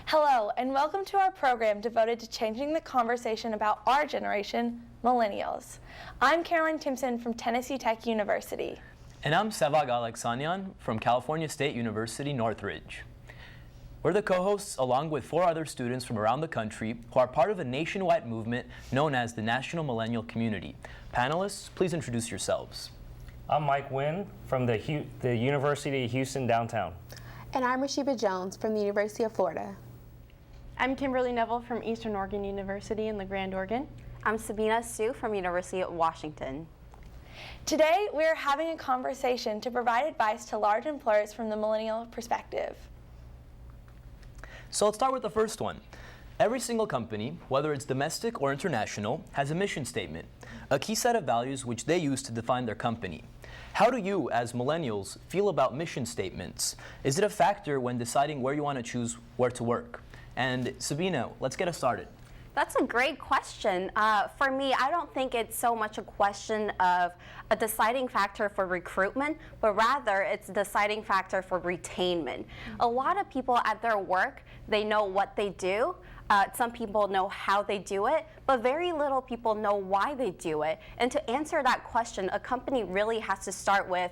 Hello, and welcome to our program devoted to changing the conversation about our generation, millennials. I'm Caroline Timpson from Tennessee Tech University. And I'm Sevag Alexanyan from California State University, Northridge. We're the co-hosts along with 4 other students from around the country who are part of a nationwide movement known as the National Millennial Community. Panelists, please introduce yourselves. I'm Mike Wynn from the University of Houston downtown. And I'm Rashiba Jones from the University of Florida. I'm Kimberly Neville from Eastern Oregon University in La Grande, Oregon. I'm Sabina Sue from University of Washington. Today, we're having a conversation to provide advice to large employers from the millennial perspective. So let's start with the first one. Every single company, whether it's domestic or international, has a mission statement, a key set of values which they use to define their company. How do you, as millennials, feel about mission statements? Is it a factor when deciding where you want to choose where to work? And Sabina, let's get us started. That's a great question. For me, I don't think it's so much a question of a deciding factor for recruitment, but rather it's a deciding factor for retainment. A lot of people at their work, they know what they do. Some people know how they do it, but very little people know why they do it. And to answer that question, a company really has to start with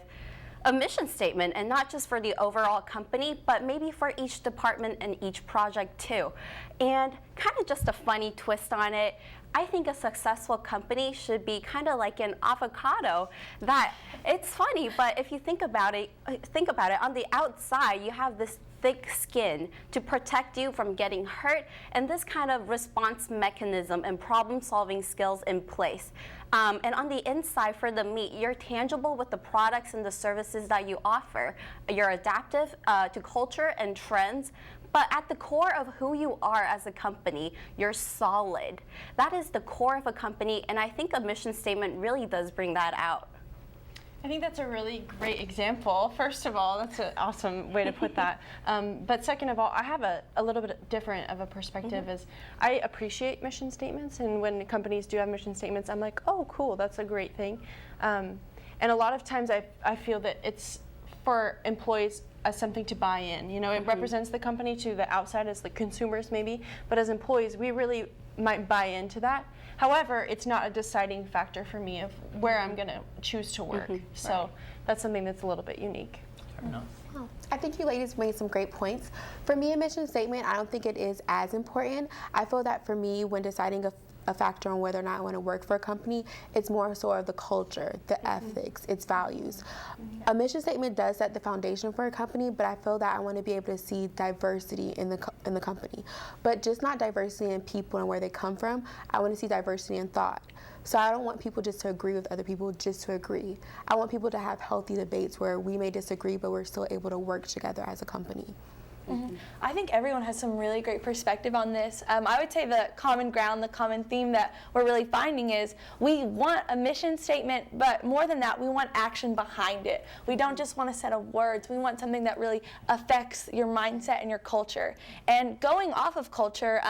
a mission statement, and not just for the overall company, but maybe for each department and each project too. And kind of just a funny twist on it, I think a successful company should be kind of like an avocado that it's funny, but if you think about it, on the outside, you have this thick skin to protect you from getting hurt, and this kind of response mechanism and problem-solving skills in place. And on the inside, for the meat, you're tangible with the products and the services that you offer. You're adaptive to culture and trends, but at the core of who you are as a company, you're solid. That is the core of a company, and I think a mission statement really does bring that out. I think that's a really great example. First of all, that's an awesome way to put that. But second of all, I have a little bit different of a perspective. Is I appreciate mission statements, and when companies do have mission statements, I'm like, oh, cool, that's a great thing. And a lot of times I feel that it's for employees as something to buy in. You know, it represents the company to the outside as the consumers maybe, but as employees, we really might buy into that. However, it's not a deciding factor for me of where I'm going to choose to work. So that's something that's a little bit unique. Fair enough. Oh, I think you ladies made some great points. For me, a mission statement, I don't think it is as important. I feel that for me, when deciding a factor on whether or not I want to work for a company, it's more sort of the culture, the ethics, its values. A mission statement does set the foundation for a company, but I feel that I want to be able to see diversity in the company. But just not diversity in people and where they come from. I want to see diversity in thought. So I don't want people just to agree with other people just to agree. I want people to have healthy debates where we may disagree, but we're still able to work together as a company. I think everyone has some really great perspective on this. I would say the common ground, the common theme that we're really finding is we want a mission statement, but more than that, we want action behind it. We don't just want a set of words. We want something that really affects your mindset and your culture. And going off of culture,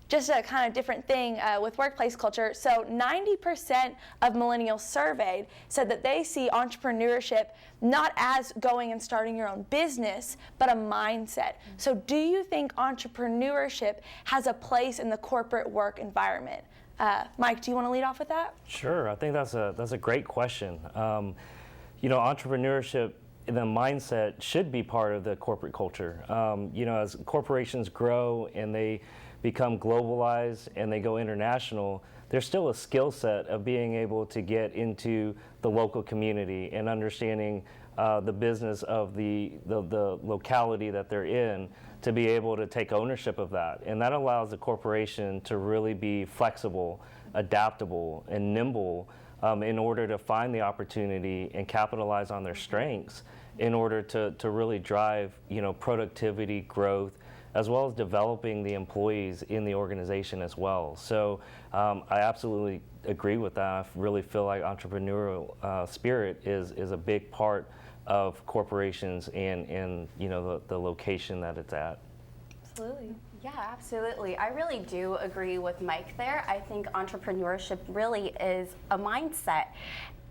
just a kind of different thing with workplace culture. So 90% of millennials surveyed said that they see entrepreneurship not as going and starting your own business, but a mindset. So do you think entrepreneurship has a place in the corporate work environment? Mike, do you want to lead off with that? Sure, I think that's a great question. You know, entrepreneurship, the mindset should be part of the corporate culture. You know, as corporations grow and they become globalized and they go international, there's still a skill set of being able to get into the local community and understanding the business of the locality that they're in to be able to take ownership of that. And that allows the corporation to really be flexible, adaptable, and nimble in order to find the opportunity and capitalize on their strengths in order to really drive, you know, productivity, growth, as well as developing the employees in the organization as well. So I absolutely agree with that. I really feel like entrepreneurial spirit is a big part of corporations and you know the location that it's at. Absolutely. Yeah, absolutely. I really do agree with Mike there. I think entrepreneurship really is a mindset.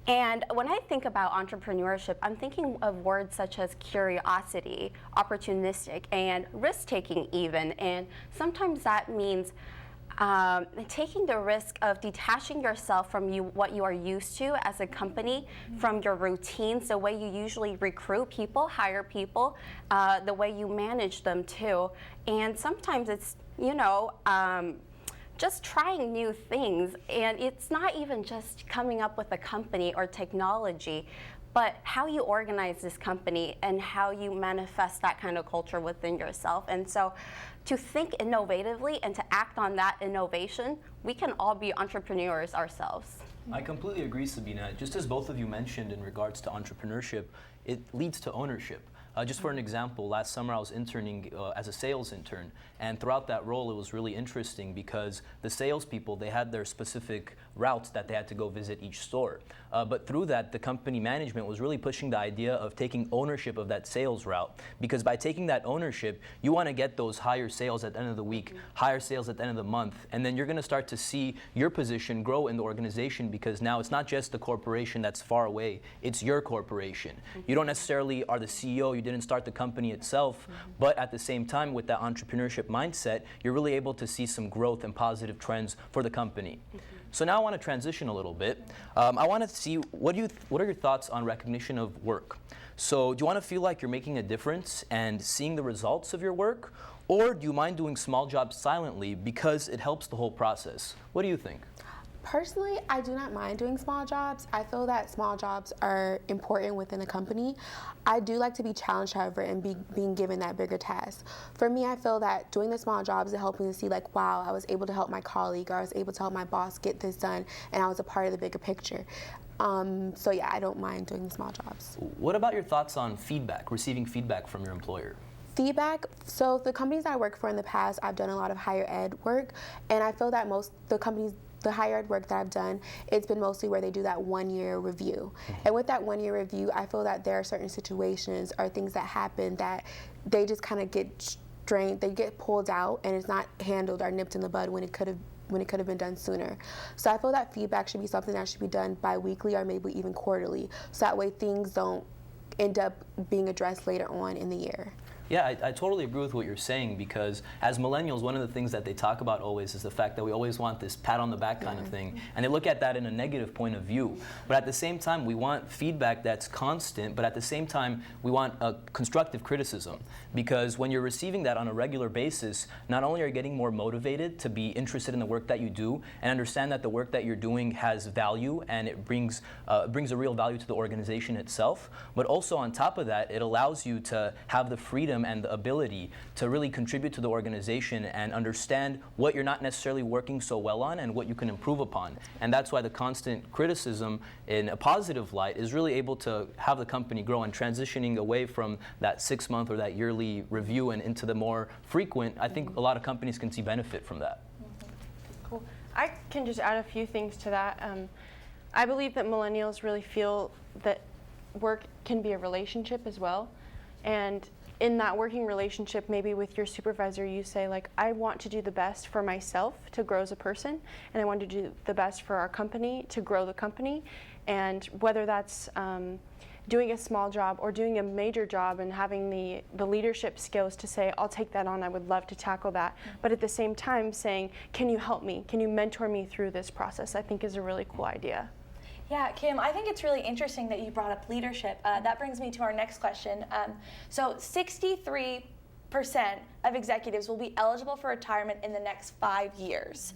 And when I think about entrepreneurship, I'm thinking of words such as curiosity, opportunistic, and risk-taking even. And sometimes that means taking the risk of detaching yourself from what you are used to as a company, from your routines, the way you usually recruit people, hire people, the way you manage them too. And sometimes it's, just trying new things. And it's not even just coming up with a company or technology, but how you organize this company and how you manifest that kind of culture within yourself. And so to think innovatively and to act on that innovation, we can all be entrepreneurs ourselves. I completely agree, Sabina. Just as both of you mentioned in regards to entrepreneurship, it leads to ownership. Just for an example, last summer I was interning as a sales intern, and throughout that role it was really interesting because the salespeople, they had their specific routes that they had to go visit each store. But through that, the company management was really pushing the idea of taking ownership of that sales route, because by taking that ownership, you want to get those higher sales at the end of the week, higher sales at the end of the month, and then you're going to start to see your position grow in the organization, because now it's not just the corporation that's far away, it's your corporation. You don't necessarily are the CEO, you didn't start the company itself, but at the same time with that entrepreneurship mindset, you're really able to see some growth and positive trends for the company. So now I want to transition a little bit. I want to see what are your thoughts on recognition of work? So do you want to feel like you're making a difference and seeing the results of your work? Or do you mind doing small jobs silently because it helps the whole process? What do you think? Personally, I do not mind doing small jobs. I feel that small jobs are important within a company. I do like to be challenged, however, and being given that bigger task. For me, I feel that doing the small jobs is helping to see like, wow, I was able to help my colleague, or I was able to help my boss get this done, and I was a part of the bigger picture. So yeah, I don't mind doing the small jobs. What about your thoughts on feedback, receiving feedback from your employer? Feedback, so the companies I worked for in the past, I've done a lot of higher ed work, and I feel that the higher ed work that I've done, it's been mostly where they do that 1-year review. And with that 1-year review, I feel that there are certain situations or things that happen that they just kind of get drained, they get pulled out, and it's not handled or nipped in the bud when it could have been done sooner. So I feel that feedback should be something that should be done bi-weekly or maybe even quarterly, so that way things don't end up being addressed later on in the year. Yeah, I totally agree with what you're saying, because as millennials, one of the things that they talk about always is the fact that we always want this pat on the back kind of thing, and they look at that in a negative point of view. But at the same time, we want feedback that's constant, but at the same time, we want a constructive criticism, because when you're receiving that on a regular basis, not only are you getting more motivated to be interested in the work that you do and understand that the work that you're doing has value and it brings a real value to the organization itself, but also on top of that, it allows you to have the freedom and the ability to really contribute to the organization and understand what you're not necessarily working so well on and what you can improve upon. And that's why the constant criticism in a positive light is really able to have the company grow, and transitioning away from that 6-month or that yearly review and into the more frequent. I think a lot of companies can see benefit from that. Cool. I can just add a few things to that. I believe that millennials really feel that work can be a relationship as well. And in that working relationship, maybe with your supervisor, you say like, I want to do the best for myself to grow as a person, and I want to do the best for our company to grow the company. And whether that's doing a small job or doing a major job and having the leadership skills to say, I'll take that on, I would love to tackle that. But at the same time saying, can you help me? Can you mentor me through this process? I think is a really cool idea. Yeah, Kim, I think it's really interesting that you brought up leadership. That brings me to our next question. So 63% of executives will be eligible for retirement in the next 5 years.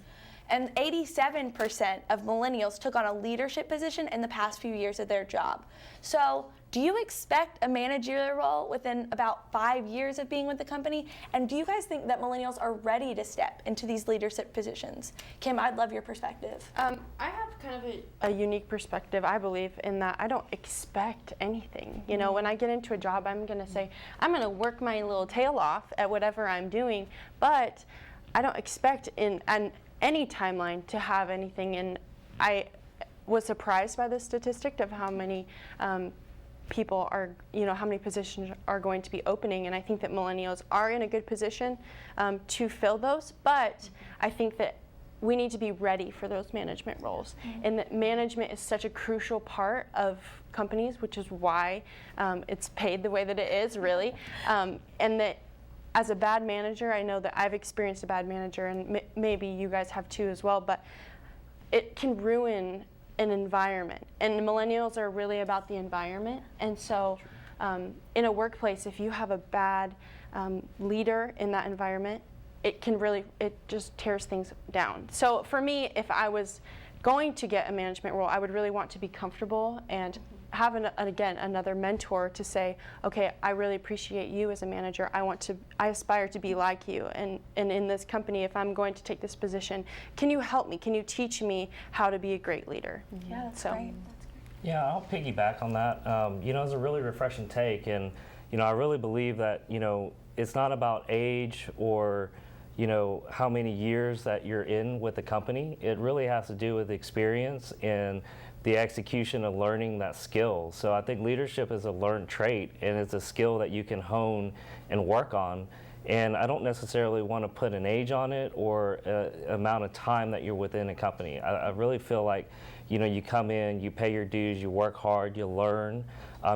And 87% of millennials took on a leadership position in the past few years of their job. So do you expect a managerial role within about 5 years of being with the company? And do you guys think that millennials are ready to step into these leadership positions? Kim, I'd love your perspective. I have kind of a unique perspective, I believe, in that I don't expect anything. You know, when I get into a job, I'm going to say, I'm going to work my little tail off at whatever I'm doing, but I don't expect in any timeline to have anything. And I was surprised by the statistic of how many people are, how many positions are going to be opening, and I think that millennials are in a good position to fill those, but I think that we need to be ready for those management roles. And that management is such a crucial part of companies, which is why it's paid the way that it is, really. And that as a bad manager, I know that I've experienced a bad manager, and maybe you guys have too as well, but it can ruin an environment. And millennials are really about the environment. And so in a workplace, if you have a bad leader in that environment, it just tears things down. So for me, if I was going to get a management role, I would really want to be comfortable and have again another mentor to say, okay, I really appreciate you as a manager. I aspire to be like you, and in this company, if I'm going to take this position, can you help me? Can you teach me how to be a great leader? Yeah, that's great. Yeah, I'll piggyback on that. It's a really refreshing take, and I really believe that it's not about age or how many years that you're in with the company. It really has to do with experience and the execution of learning that skill. So I think leadership is a learned trait, and it's a skill that you can hone and work on. And I don't necessarily want to put an age on it or amount of time that you're within a company. I really feel like, you come in, you pay your dues, you work hard, you learn,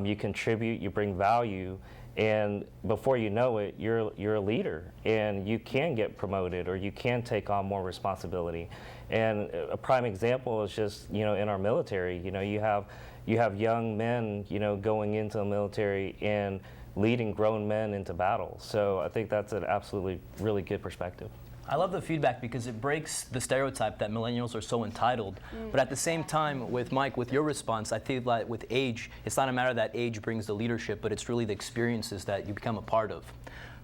you contribute, you bring value, and before you know it, you're a leader, and you can get promoted or you can take on more responsibility. And a prime example is just in our military. You have young men going into the military and leading grown men into battle. So I think that's an absolutely really good perspective. I love the feedback because it breaks the stereotype that millennials are so entitled. But at the same time, with Mike, with your response, I think that with age, it's not a matter that age brings the leadership, but it's really the experiences that you become a part of.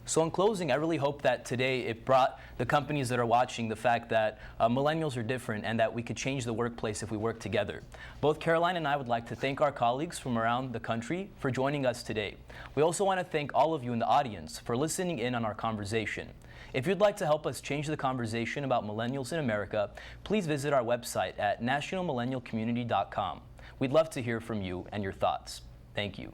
So in closing, I really hope that today it brought the companies that are watching the fact that millennials are different and that we could change the workplace if we work together. Both Caroline and I would like to thank our colleagues from around the country for joining us today. We also want to thank all of you in the audience for listening in on our conversation. If you'd like to help us change the conversation about millennials in America, please visit our website at nationalmillennialcommunity.com. We'd love to hear from you and your thoughts. Thank you.